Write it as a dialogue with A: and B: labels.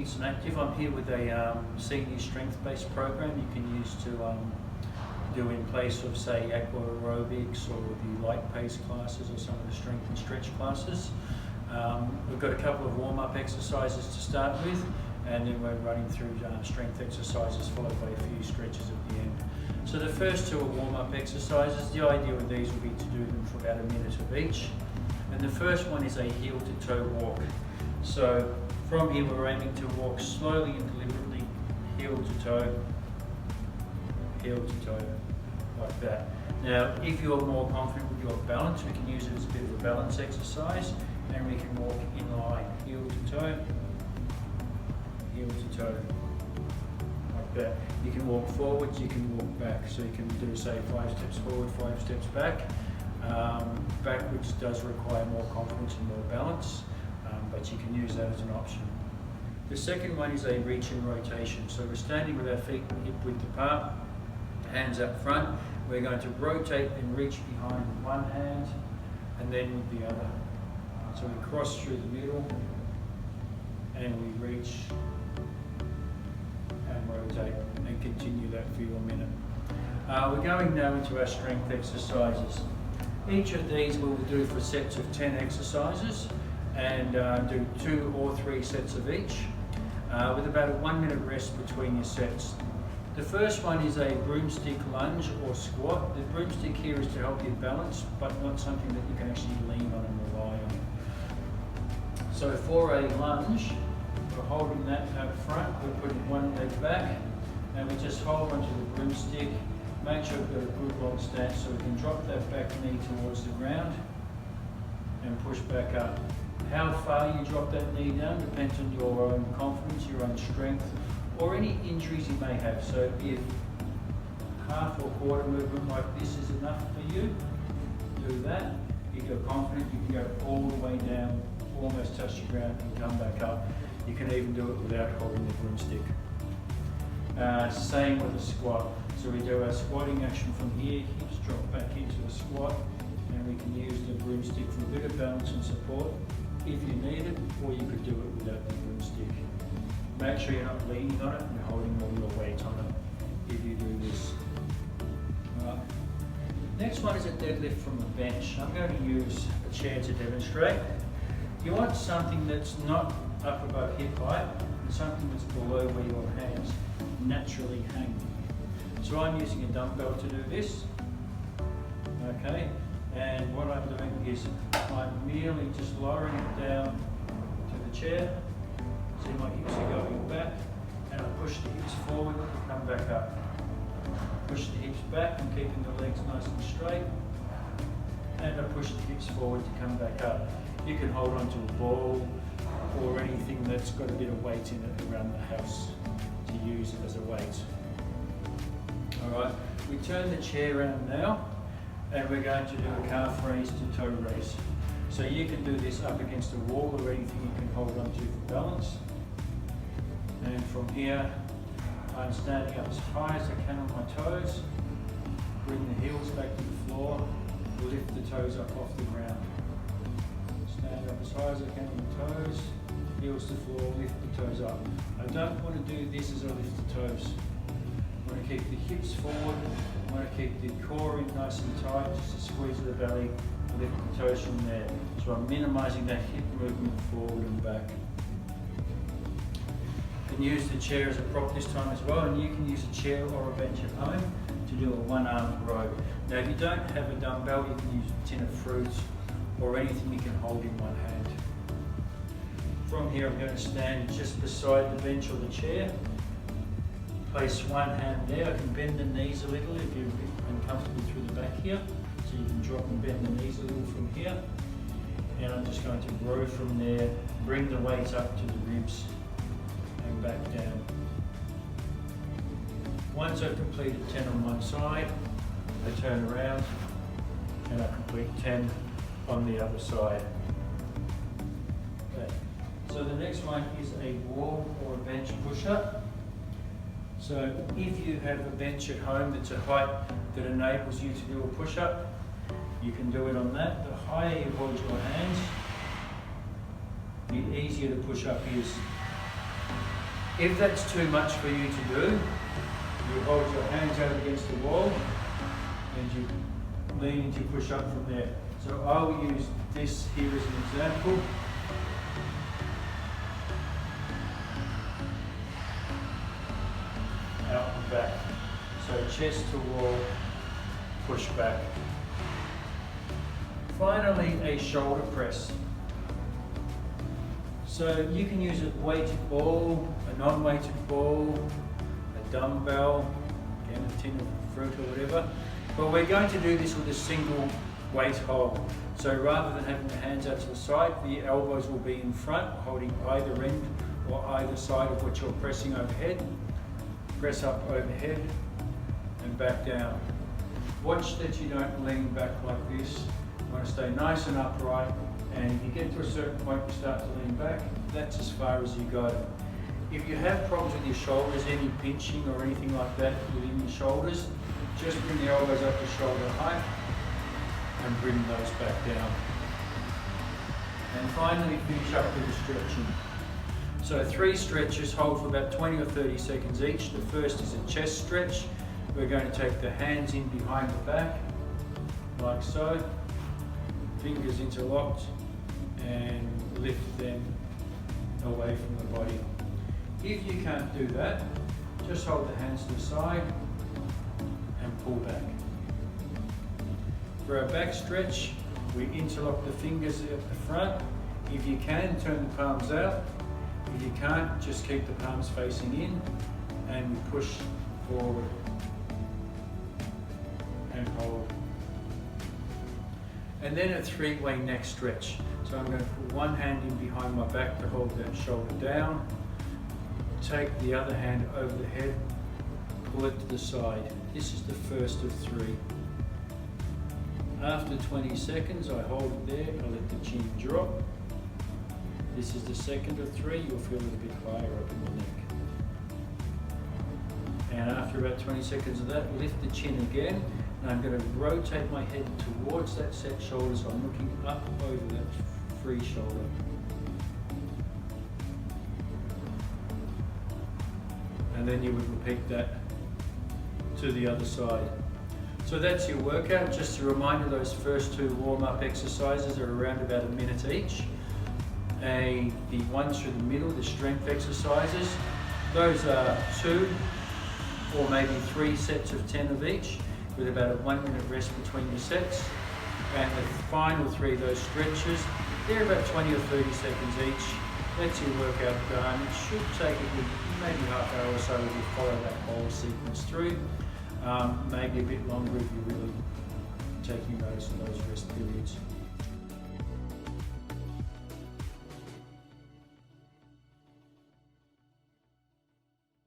A: Kingston Active. I'm here with a senior strength-based program you can use to do in place of, say, aqua aerobics or the Lite Pace classes or some of the strength and stretch classes. We've got a couple of warm-up exercises to start with, and then we're running through strength exercises followed by a few stretches at the end. So the first two are warm-up exercises. The idea with these will be to do them for about a minute of each. And the first one is a heel-to-toe walk. So from here we're aiming to walk slowly and deliberately, heel-to-toe, heel-to-toe, like that. Now, if you're more confident with your balance, we can use it as a bit of a balance exercise, and we can walk in line, heel-to-toe, heel-to-toe, like that. You can walk forwards, you can walk back, so you can do, say, 5 steps forward, 5 steps back. Backwards does require more confidence and more balance, but you can use that as an option. The second one is a reach and rotation. So we're standing with our feet hip width apart, hands up front. We're going to rotate and reach behind with one hand and then with the other. So we cross through the middle and we reach and rotate and continue that for your minute. We're going now into our strength exercises. Each of these we'll do for sets of 10 exercises and do 2 or 3 sets of each with about a 1 minute rest between your sets. The first one is a broomstick lunge or squat. The broomstick here is to help you balance, but not something that you can actually lean on and rely on. So for a lunge, we're holding that out front, we're putting one leg back, and we just hold onto the broomstick. Make sure we've got a good long stance so we can drop that back knee towards the ground and push back up. How far you drop that knee down depends on your own confidence, your own strength, or any injuries you may have. So if half or quarter movement like this is enough for you, do that. If you're confident, you can go all the way down, almost touch the ground and come back up. You can even do it without holding the broomstick. Same with a squat. So we do our squatting action from here, hips drop back into a squat, and we can use the broomstick for a bit of balance and support if you need it, or you could do it without the broomstick. Make sure you're not leaning on it and holding all your weight on it if you do this. Next one is a deadlift from the bench. I'm going to use a chair to demonstrate. You want something that's not up above hip height and something that's below where your hands naturally hang. So I'm using a dumbbell to do this, okay, and what I'm doing is I'm merely just lowering it down to the chair. See, my hips are going back, and I push the hips forward and come back up. Push the hips back and keeping the legs nice and straight, and I push the hips forward to come back up. You can hold onto a ball or anything that's got a bit of weight in it around the house to use it as a weight. Alright, we turn the chair around now and we're going to do a calf raise to toe raise. So you can do this up against a wall or anything you can hold onto for balance. And from here, I'm standing up as high as I can on my toes, bring the heels back to the floor, lift the toes up off the ground. Stand up as high as I can on the toes, heels to floor, lift the toes up. I don't want to do this as I lift the toes. I want to keep the hips forward, I want to keep the core in nice and tight, just to squeeze the belly, lift the toes from there. So I'm minimizing that hip movement forward and back. You can use the chair as a prop this time as well, and you can use a chair or a bench at home to do a one-armed row. Now if you don't have a dumbbell, you can use a tin of fruits or anything you can hold in one hand. From here I'm going to stand just beside the bench or the chair. Place one hand there. I can bend the knees a little if you're a bit uncomfortable through the back here. So you can drop and bend the knees a little from here. And I'm just going to grow from there, bring the weight up to the ribs and back down. Once I've completed 10 on one side, I turn around and I complete 10 on the other side. Okay. So the next one is a wall or a bench push-up. So if you have a bench at home that's a height that enables you to do a push-up, you can do it on that. The higher you hold your hands, the easier the push-up is. If that's too much for you to do, you hold your hands out against the wall and you lean into push up from there. So I will use this here as an example. Out and back. So chest to wall, push back. Finally, a shoulder press. So you can use a weighted ball, a non-weighted ball, a dumbbell, again a tin of fruit or whatever. But we're going to do this with a single weight hold. So rather than having the hands out to the side, the elbows will be in front, holding either end or either side of what you're pressing overhead. Press up overhead and back down. Watch that you don't lean back like this. You want to stay nice and upright, and if you get to a certain point you start to lean back, that's as far as you go. If you have problems with your shoulders, any pinching or anything like that within your shoulders, just bring the elbows up to shoulder height and bring those back down. And finally finish up with the stretching. So 3 stretches, hold for about 20 or 30 seconds each. The first is a chest stretch. We're going to take the hands in behind the back, like so. Fingers interlocked and lift them away from the body. If you can't do that, just hold the hands to the side and pull back. For our back stretch, we interlock the fingers at the front. If you can, turn the palms out. If you can't, just keep the palms facing in and push forward and hold. And then a 3-way neck stretch. So I'm going to put one hand in behind my back to hold that shoulder down. Take the other hand over the head, pull it to the side. This is the first of 3. After 20 seconds, I hold it there, I let the chin drop. This is the second of 3, you'll feel it a bit higher up in the neck. And after about 20 seconds of that, lift the chin again. And I'm going to rotate my head towards that set shoulder, so I'm looking up over that free shoulder. And then you would repeat that to the other side. So that's your workout. Just a reminder, those first 2 warm-up exercises are around about a minute each. The ones through the middle, the strength exercises, those are 2 or maybe 3 sets of 10 of each, with about a 1-minute rest between the sets. And the final 3 of those stretches, they're about 20 or 30 seconds each. That's your workout done. It should take a good, maybe half hour or so if you follow that whole sequence through. Maybe a bit longer if you're really taking notice of those rest periods.